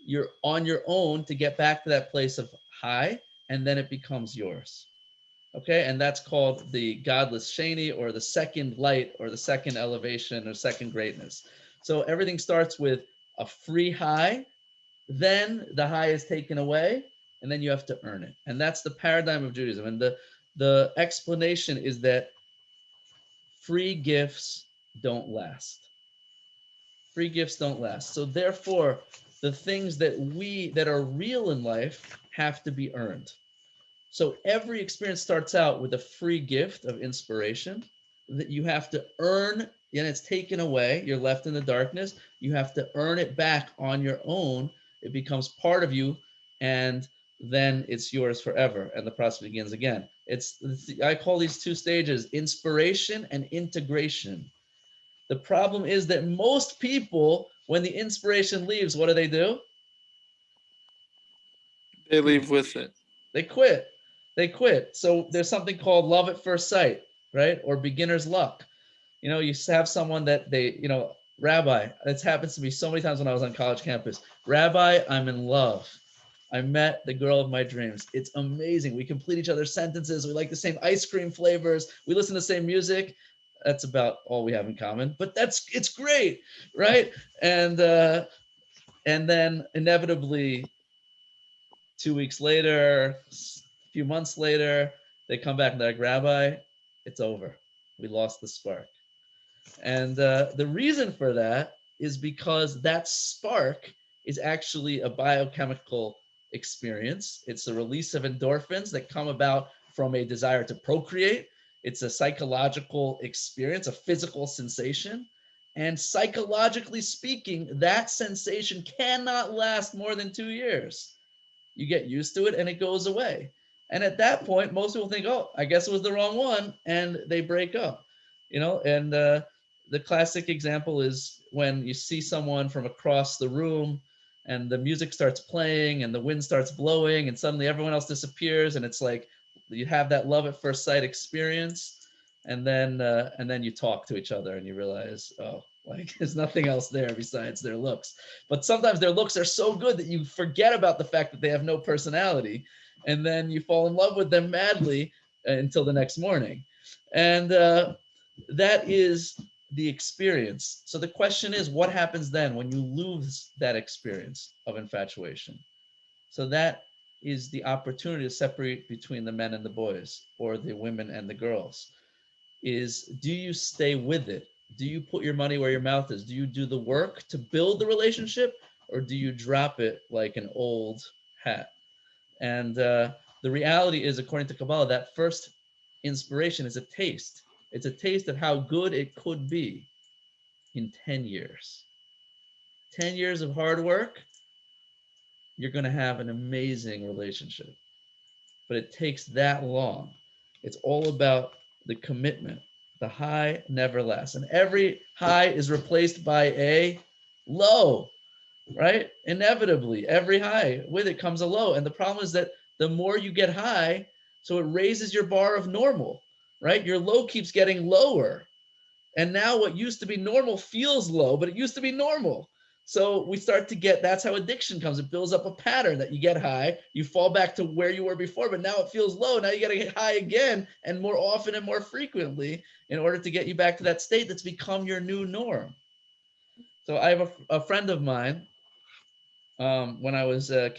you're on your own to get back to that place of high, and then it becomes yours. Okay, and that's called the godless sheni, or the second light, or the second elevation, or second greatness. So everything starts with a free high, then the high is taken away, and then you have to earn it. And that's the paradigm of Judaism. And the explanation is that free gifts don't last. Free gifts don't last. So therefore, the things that are real in life have to be earned. So every experience starts out with a free gift of inspiration that you have to earn, and it's taken away. You're left in the darkness. You have to earn it back on your own. It becomes part of you, and then it's yours forever. And the process begins again. I call these two stages inspiration and integration. The problem is that most people, when the inspiration leaves, what do? They leave with it. They quit. They quit. So there's something called love at first sight, right? Or beginner's luck. You have someone that Rabbi, this happens to me so many times when I was on college campus. Rabbi, I'm in love. I met the girl of my dreams. It's amazing. We complete each other's sentences. We like the same ice cream flavors. We listen to the same music. That's about all we have in common, but it's great, right? And then inevitably 2 weeks later, a few months later, they come back and they're like, Rabbi, it's over. We lost the spark. And the reason for that is because that spark is actually a biochemical experience. It's a release of endorphins that come about from a desire to procreate. It's a psychological experience, a physical sensation. And psychologically speaking, that sensation cannot last more than 2 years. You get used to it and it goes away. And at that point, most people think, oh, I guess it was the wrong one, and they break up. And the classic example is when you see someone from across the room and the music starts playing and the wind starts blowing and suddenly everyone else disappears, and it's like you have that love at first sight experience, and then you talk to each other and you realize, oh, like there's nothing else there besides their looks. But sometimes their looks are so good that you forget about the fact that they have no personality, and then you fall in love with them madly until the next morning. And that is the experience. So the question is, what happens then when you lose that experience of infatuation? So that is the opportunity to separate between the men and the boys, or the women and the girls. Is, do you stay with it? Do you put your money where your mouth is? Do you do the work to build the relationship, or do you drop it like an old hat? And the reality is, according to Kabbalah, that first inspiration is a taste. It's a taste of how good it could be in 10 years. 10 years of hard work, you're going to have an amazing relationship. But it takes that long. It's all about the commitment. The high never lasts. And every high is replaced by a low, right? Inevitably, every high with it comes a low. And the problem is that the more you get high, so it raises your bar of normal, right? Your low keeps getting lower. And now what used to be normal feels low, but it used to be normal. So we start to get, that's how addiction comes. It builds up a pattern that you get high, you fall back to where you were before, but now it feels low. Now you got to get high again, and more often and more frequently, in order to get you back to that state that's become your new norm. So I have a friend of mine, when I was a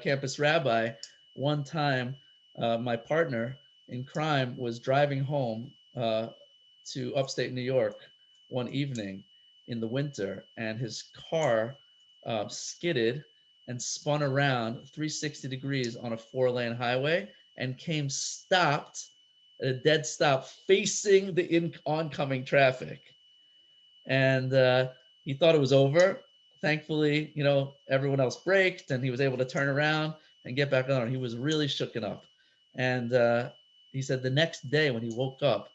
campus rabbi, one time my partner in crime was driving home to upstate New York one evening in the winter, and his car skidded and spun around 360 degrees on a 4-lane highway and came stopped at a dead stop facing the oncoming traffic. And he thought it was over. Thankfully, everyone else braked and he was able to turn around and get back on. He was really shooken up. And he said the next day when he woke up,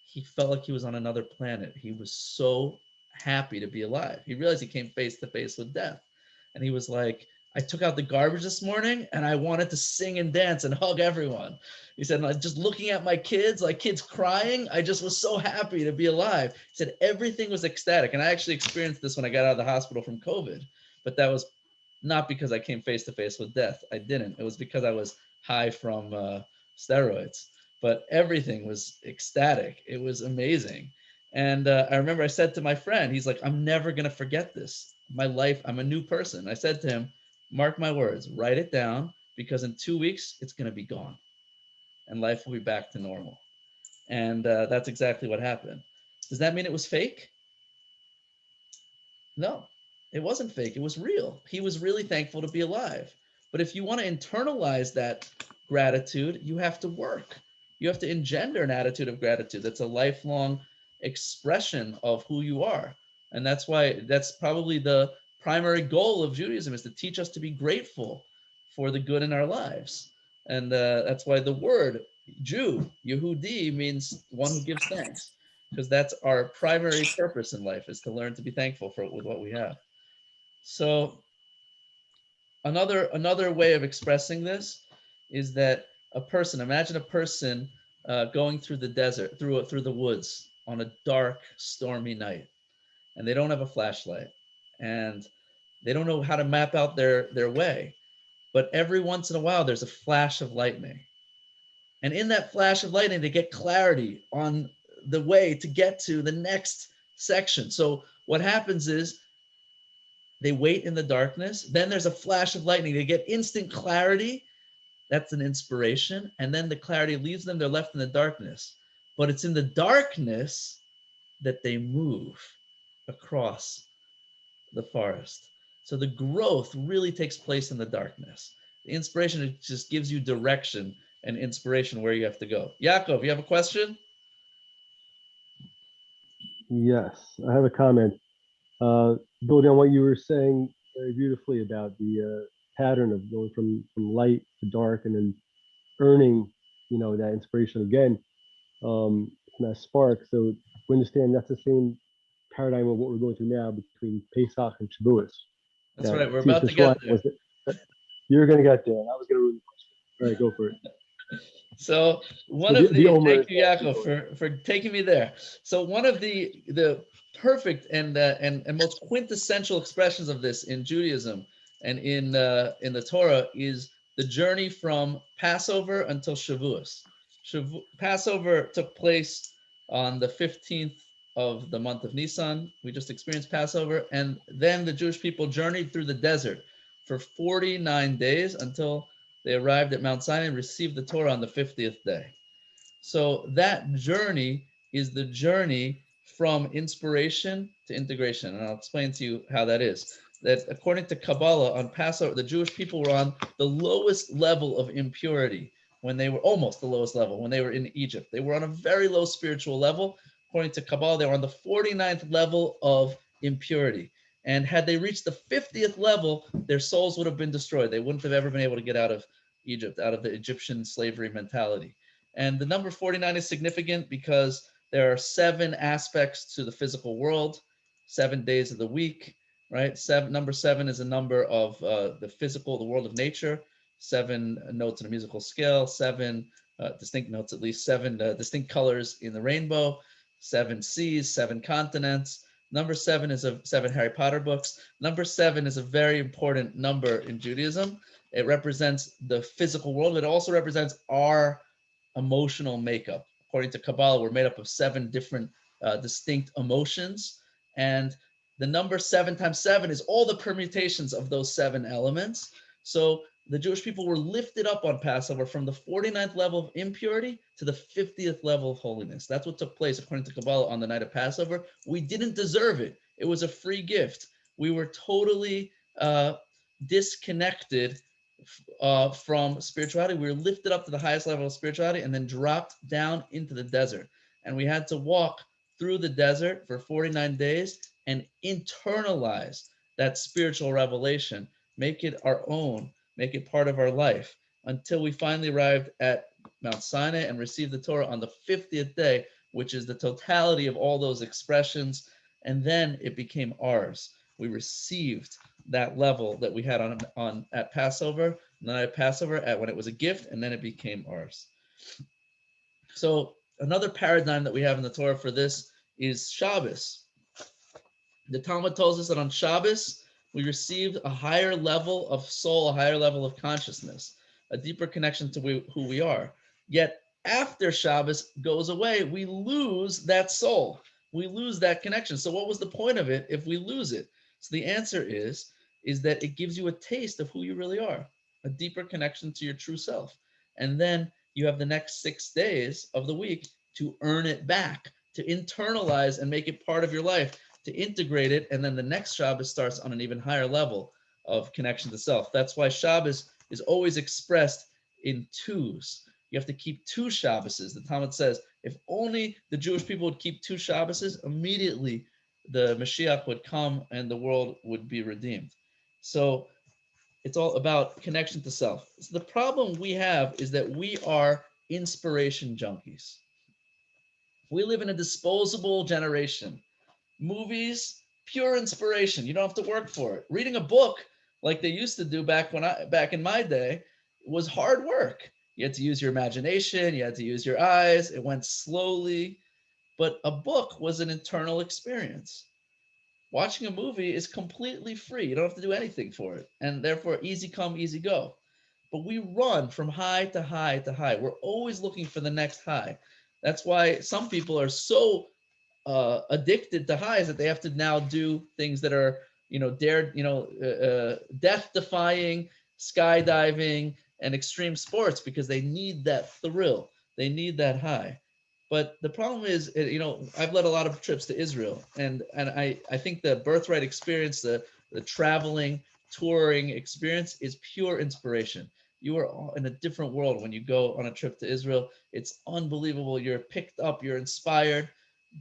he felt like he was on another planet. He was so happy to be alive. He realized he came face to face with death. And he was like, I took out the garbage this morning and I wanted to sing and dance and hug everyone. He said, just looking at my kids, like kids crying, I just was so happy to be alive. He said, everything was ecstatic. And I actually experienced this when I got out of the hospital from COVID, but that was not because I came face to face with death. I didn't. It was because I was high from steroids. But everything was ecstatic. It was amazing. And I remember I said to my friend, he's like, I'm never going to forget this. My life, I'm a new person. I said to him, mark my words, write it down, because in 2 weeks, it's going to be gone and life will be back to normal. And that's exactly what happened. Does that mean it was fake? No, it wasn't fake. It was real. He was really thankful to be alive. But if you want to internalize that gratitude, you have to work. You have to engender an attitude of gratitude. That's a lifelong expression of who you are. And that's why that's probably the primary goal of Judaism, is to teach us to be grateful for the good in our lives. And that's why the word Jew, Yehudi, means one who gives thanks, because that's our primary purpose in life, is to learn to be thankful for with what we have. So another way of expressing this is that a person, imagine a person going through the desert, through the woods on a dark, stormy night, and they don't have a flashlight, and they don't know how to map out their way. But every once in a while, there's a flash of lightning. And in that flash of lightning, they get clarity on the way to get to the next section. So what happens is they wait in the darkness. Then there's a flash of lightning. They get instant clarity. That's an inspiration. And then the clarity leaves them. They're left in the darkness. But it's in the darkness that they move across the forest. So the growth really takes place in the darkness. The inspiration, it just gives you direction and inspiration where you have to go. Yaakov, you have a question? Yes, I have a comment. Building on what you were saying very beautifully about the pattern of going from light to dark and then earning, that inspiration again, and that spark. So we understand that's the same paradigm of what we're going through now between Pesach and Shavuos. That's That right. We're Tzitz about to get Mitzrayim there. you're going to get there. I was going to ruin the question. All right, go for it. So one So of the Omer thank you, Yaakov, for taking me there. So one of the perfect and most quintessential expressions of this in Judaism and in the Torah is the journey from Passover until Shavuos. Passover took place on the 15th of the month of Nisan. We just experienced Passover, and then the Jewish people journeyed through the desert for 49 days until they arrived at Mount Sinai and received the Torah on the 50th day. So that journey is the journey from inspiration to integration. And I'll explain to you how that is. That according to Kabbalah, on Passover, the Jewish people were on the lowest level of impurity when they were almost the lowest level when they were in Egypt. They were on a very low spiritual level. According to Kabbalah, they were on the 49th level of impurity. And had they reached the 50th level, their souls would have been destroyed. They wouldn't have ever been able to get out of Egypt, out of the Egyptian slavery mentality. And the number 49 is significant because there are 7 aspects to the physical world, 7 days of the week, right? Number 7 is a number of the world of nature, 7 notes in a musical scale, 7 distinct notes, at least 7 distinct colors in the rainbow, 7 seas, 7 continents. Number 7 is 7 Harry Potter books. Number 7 is a very important number in Judaism. It represents the physical world. It also represents our emotional makeup. According to Kabbalah, we're made up of 7 different distinct emotions. And the number 7 times 7 is all the permutations of those 7 elements. So the Jewish people were lifted up on Passover from the 49th level of impurity to the 50th level of holiness. That's what took place according to Kabbalah on the night of Passover. We didn't deserve it. It was a free gift. We were totally disconnected from spirituality. We were lifted up to the highest level of spirituality and then dropped down into the desert. And we had to walk through the desert for 49 days and internalize that spiritual revelation, make it our own, make it part of our life until we finally arrived at Mount Sinai and received the Torah on the 50th day, which is the totality of all those expressions. And then it became ours. We received that level that we had on at Passover, and then at Passover when it was a gift, and then it became ours. So another paradigm that we have in the Torah for this is Shabbos. The Talmud tells us that on Shabbos, We received a higher level of soul, a higher level of consciousness, a deeper connection to who we are. Yet after Shabbos goes away, we lose that soul. We lose that connection. So what was the point of it if we lose it? So the answer is that it gives you a taste of who you really are, a deeper connection to your true self. And then you have the next 6 days of the week to earn it back, to internalize and make it part of your life, to integrate it. And then the next Shabbos starts on an even higher level of connection to self. That's why Shabbos is always expressed in twos. You have to keep 2 Shabboses. The Talmud says, if only the Jewish people would keep 2 Shabboses, immediately the Mashiach would come and the world would be redeemed. So it's all about connection to self. So the problem we have is that we are inspiration junkies. We live in a disposable generation. Movies, pure inspiration. You don't have to work for it. Reading a book like they used to do back in my day was hard work. You had to use your imagination, you had to use your eyes. It went slowly, but a book was an internal experience. Watching a movie is completely free. You don't have to do anything for it, and therefore easy come, easy go. But we run from high to high to high. We're always looking for the next high. That's why some people are so addicted to highs that they have to now do things that are, death defying, skydiving, and extreme sports because they need that thrill. They need that high. But the problem is, I've led a lot of trips to Israel, and I think the birthright experience, the traveling, touring experience is pure inspiration. You are in a different world when you go on a trip to Israel. It's unbelievable. You're picked up, you're inspired,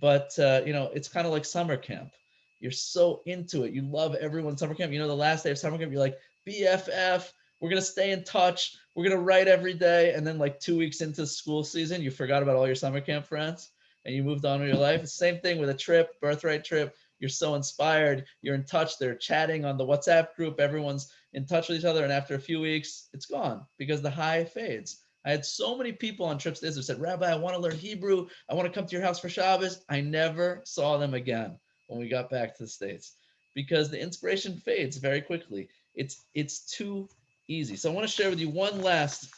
but it's kind of like summer camp. You're so into it. You love everyone's summer camp. The last day of summer camp, you're like, BFF, we're going to stay in touch. We're going to write every day. And then like 2 weeks into school season, you forgot about all your summer camp friends and you moved on with your life. It's the same thing with a trip, birthright trip. You're so inspired. You're in touch. They're chatting on the WhatsApp group. Everyone's in touch with each other. And after a few weeks, it's gone because the high fades. I had so many people on trips to Israel said, Rabbi, I want to learn Hebrew. I want to come to your house for Shabbos. I never saw them again when we got back to the States because the inspiration fades very quickly. It's too easy. So I want to share with you one last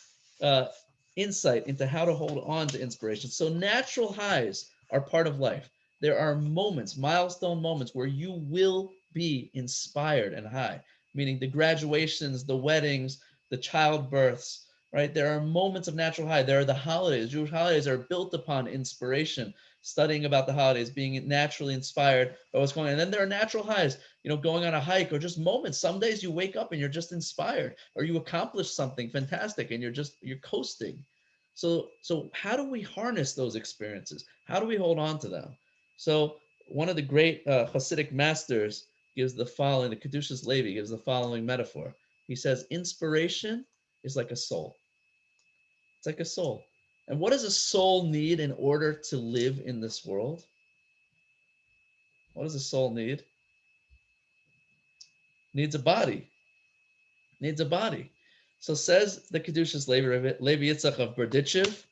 insight into how to hold on to inspiration. So natural highs are part of life. There are moments, milestone moments where you will be inspired and high, meaning the graduations, the weddings, the childbirths, right? There are moments of natural high. There are the holidays. Jewish holidays are built upon inspiration, studying about the holidays, being naturally inspired by what's going on. And then there are natural highs, going on a hike or just moments. Some days you wake up and you're just inspired, or you accomplish something fantastic and you're coasting. So how do we harness those experiences? How do we hold on to them? So one of the great Hasidic masters gives the following, the Kedushas Levi gives the following metaphor. He says, inspiration is like a soul. It's like a soul. And what does a soul need in order to live in this world? What does a soul need? Needs a body. Needs a body. So says the Kedushas Levi Yitzchak of Berdichev,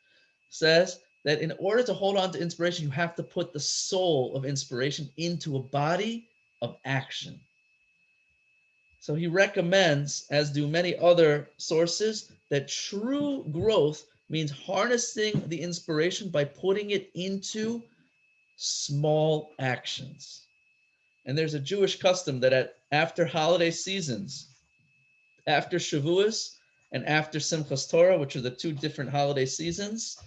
says that in order to hold on to inspiration, you have to put the soul of inspiration into a body of action. So he recommends, as do many other sources, that true growth means harnessing the inspiration by putting it into small actions. And there's a Jewish custom that after holiday seasons, after Shavuos and after Simchas Torah, which are the 2 different holiday seasons,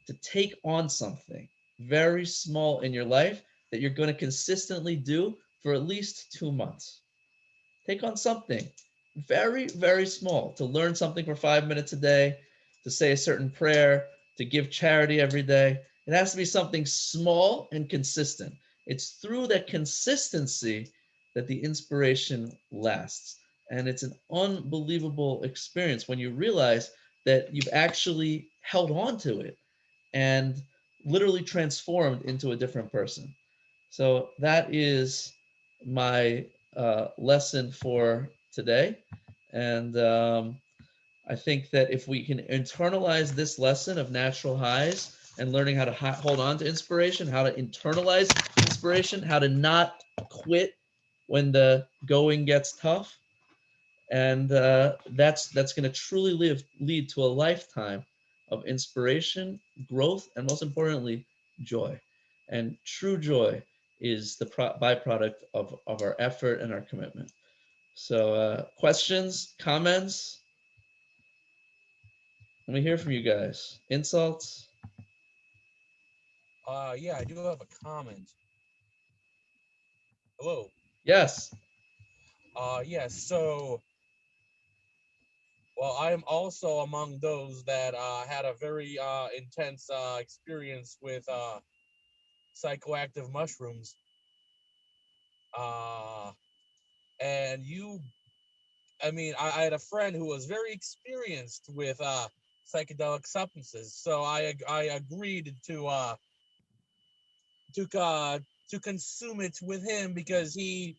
to take on something very small in your life that you're going to consistently do for at least 2 months. Take on something very, very small, to learn something for 5 minutes a day, to say a certain prayer, to give charity every day. It has to be something small and consistent. It's through that consistency that the inspiration lasts. And it's an unbelievable experience when you realize that you've actually held on to it and literally transformed into a different person. So that is my lesson for today. And I think that if we can internalize this lesson of natural highs and learning how to hold on to inspiration, how to internalize inspiration, how to not quit when the going gets tough, and that's going to truly lead to a lifetime of inspiration, growth, and most importantly, joy. And true joy is the byproduct of our effort and our commitment. So, questions, comments? Let me hear from you guys. Insults? Yeah, I do have a comment. Hello. Yes. Yes. So, well, I am also among those that had a very intense experience with psychoactive mushrooms. Uh, and I mean, I had a friend who was very experienced with psychedelic substances, so I agreed to consume it with him because he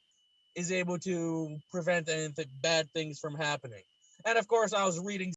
is able to prevent anything bad things from happening. And of course, I was reading